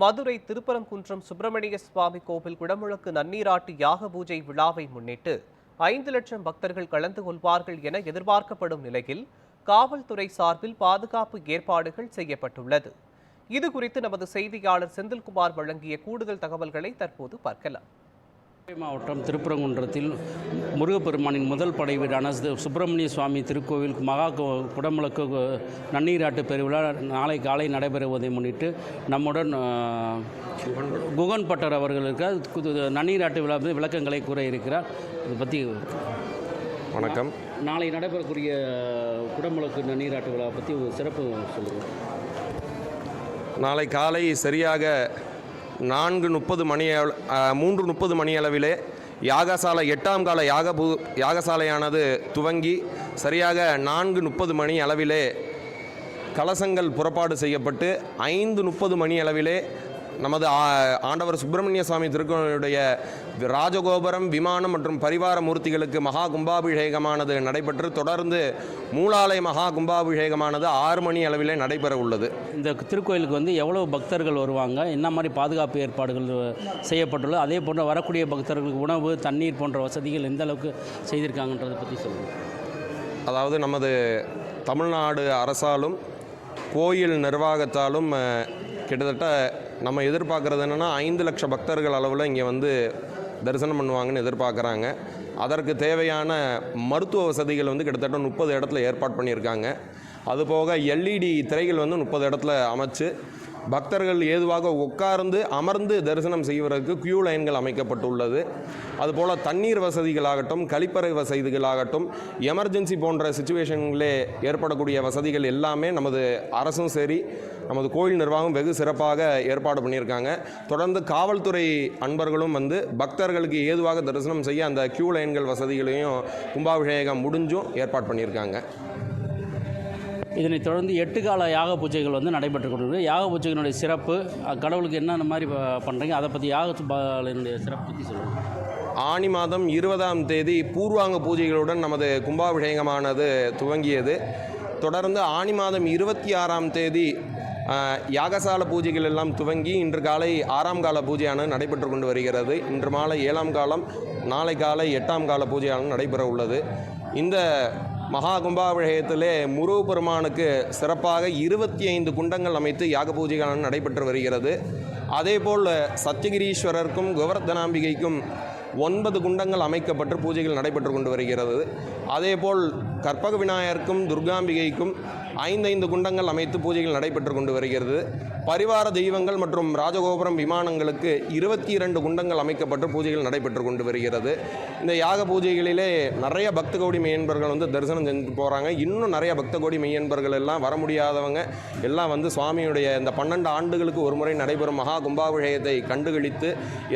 மதுரை திருப்பரங்குன்றம் சுப்பிரமணிய சுவாமி கோவில் குடமுழுக்கு நன்னீராட்டு யாக பூஜை விழாவை முன்னிட்டு 5 லட்சம் பக்தர்கள் கலந்து கொள்வார்கள் என எதிர்பார்க்கப்படும் நிலையில் காவல்துறை சார்பில் பாதுகாப்பு ஏற்பாடுகள் செய்யப்பட்டுள்ளது. இதுகுறித்து நமது செய்தியாளர் செந்தில்குமார் வழங்கிய கூடுதல் தகவல்களை தற்போது பார்க்கலாம். மாவட்டம் திருப்பரங்குன்றத்தில் முருகப்பெருமானின் முதல் படை வீடான சுப்பிரமணிய சுவாமி திருக்கோவில் மகா குடமுழுக்கு நன்னீராட்டு பெருவிழா நாளை காலை நடைபெறுவதை முன்னிட்டு நம்முடன் குகன் பட்டர் அவர்களுக்கு நன்னீராட்டு விழா விளக்கங்களை கூற இருக்கிறார். இதை பற்றி வணக்கம். நாளை நடைபெறக்கூடிய குடமுழுக்கு நன்னீராட்டு விழா பற்றி ஒரு சிறப்பு சொல்லுங்கள். நாளை காலை சரியாக 3:30 மணி அளவிலே யாகசாலை 8ஆம் கால யாகசாலையானது துவங்கி சரியாக 4:30 மணி அளவிலே கலசங்கள் புறப்பாடு செய்யப்பட்டு 5:30 மணி அளவிலே நமது ஆண்டவர் சுப்பிரமணிய சுவாமி திருக்கோவிலுடைய ராஜகோபுரம், விமானம் மற்றும் பரிவார மூர்த்திகளுக்கு மகா கும்பாபிஷேகமானது நடைபெற்று தொடர்ந்து மூலாலய மகா கும்பாபிஷேகமானது 6 மணி அளவிலே நடைபெற உள்ளது. இந்த திருக்கோயிலுக்கு எவ்வளவு பக்தர்கள் வருவாங்க, என்ன மாதிரி பாதுகாப்பு ஏற்பாடுகள் செய்யப்பட்டுள்ளது, அதே போன்ற வரக்கூடிய பக்தர்களுக்கு உணவு, தண்ணீர் போன்ற வசதிகள் எந்த அளவுக்கு செய்திருக்காங்கன்றதை பற்றி சொல்லுங்கள். அதாவது நமது தமிழ்நாடு அரசாலும் கோயில் நிர்வாகத்தாலும் கிட்டத்தட்ட நம்ம எதிர்பார்க்குறது என்னென்னா 5 லட்சம் பக்தர்கள் அளவில் இங்கே தரிசனம் பண்ணுவாங்கன்னு எதிர்பார்க்குறாங்க. அதற்கு தேவையான மருத்துவ வசதிகள் கிட்டத்தட்ட 30 இடத்துல ஏற்பாடு பண்ணியிருக்காங்க. அதுபோக எல்இடி திரைகள் 30 இடத்துல அமைச்சு பக்தர்கள் ஏதுவாக உட்கார்ந்து அமர்ந்து தரிசனம் செய்வதற்கு கியூ லைன்கள் அமைக்கப்பட்டுள்ளது. அதுபோல் தண்ணீர் வசதிகளாகட்டும், கழிப்பறை வசதிகளாகட்டும், எமர்ஜென்சி போன்ற சிச்சுவேஷன்களே ஏற்படக்கூடிய வசதிகள் எல்லாமே நமது அரசும் சரி நமது கோயில் நிர்வாகம் வெகு சிறப்பாக ஏற்பாடு பண்ணியிருக்காங்க. தொடர்ந்து காவல்துறை அன்பர்களும் பக்தர்களுக்கு ஏதுவாக தரிசனம் செய்ய அந்த கியூ லைன்கள் வசதிகளையும் கும்பாபிஷேகம் முடிஞ்சும் ஏற்பாடு பண்ணியிருக்காங்க. இதனைத் தொடர்ந்து 8 கால யாக பூஜைகள் நடைபெற்று கொண்டிருக்கு. யாக பூஜைகளுடைய சிறப்பு, கடவுளுக்கு என்னென்ன மாதிரி பண்ணுறீங்க, அதை பற்றி யாகத்தினுடைய சிறப்பு பற்றி சொல்லுங்கள். ஆனி மாதம் 20ஆம் தேதி பூர்வாங்க பூஜைகளுடன் நமது கும்பாபிஷேகமானது துவங்கியது. தொடர்ந்து ஆனி மாதம் 26ஆம் தேதி யாகசால பூஜைகள் எல்லாம் துவங்கி இன்று காலை 6ஆம் கால பூஜையானது நடைபெற்று கொண்டு வருகிறது. இன்று மாலை 7ஆம் காலம், நாளை காலை 8ஆம் கால பூஜையானது நடைபெற உள்ளது. இந்த மகா கும்பாபிஷேகத்திலே முருகப்பெருமானுக்கு சிறப்பாக 25 குண்டங்கள் அமைத்து யாக பூஜைகள் நடைபெற்று வருகிறது. அதேபோல் சத்தியகிரீஸ்வரருக்கும் கோவர்தனாம்பிகைக்கும் 9 குண்டங்கள் அமைக்கப்பட்டு பூஜைகள் நடைபெற்று கொண்டு வருகிறது. அதேபோல் கற்பக விநாயகருக்கும் துர்காம்பிகைக்கும் 5 குண்டங்கள் அமைத்து பூஜைகள் நடைபெற்று கொண்டு வருகிறது. பரிவார தெய்வங்கள் மற்றும் ராஜகோபுரம் விமானங்களுக்கு 22 குண்டங்கள் அமைக்கப்பட்டு பூஜைகள் நடைபெற்று கொண்டு வருகிறது. இந்த யாக பூஜைகளிலே நிறைய பக்த கோடி மெய்யன்பர்கள் தரிசனம் செஞ்சு போகிறாங்க. இன்னும் நிறைய பக்த கோடி மெய்யன்பர்கள் எல்லாம் வர முடியாதவங்க எல்லாம் சுவாமியுடைய இந்த 12 ஆண்டுகளுக்கு ஒரு முறை நடைபெறும் மகா கும்பாபிஷேகத்தை கண்டுகளித்து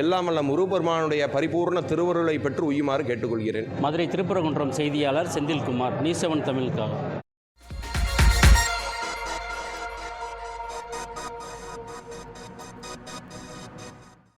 எல்லாமல்ல முருகப்பெருமானுடைய பரிபூர்ண திருவருளை பெற்று உய்யுமாறு கேட்டுக்கொள்கிறேன். மதுரை திருப்பரங்குன்றம் செய்தியாளர் செந்தில்குமார், நியூஸ் 7 தமிழுக்காக.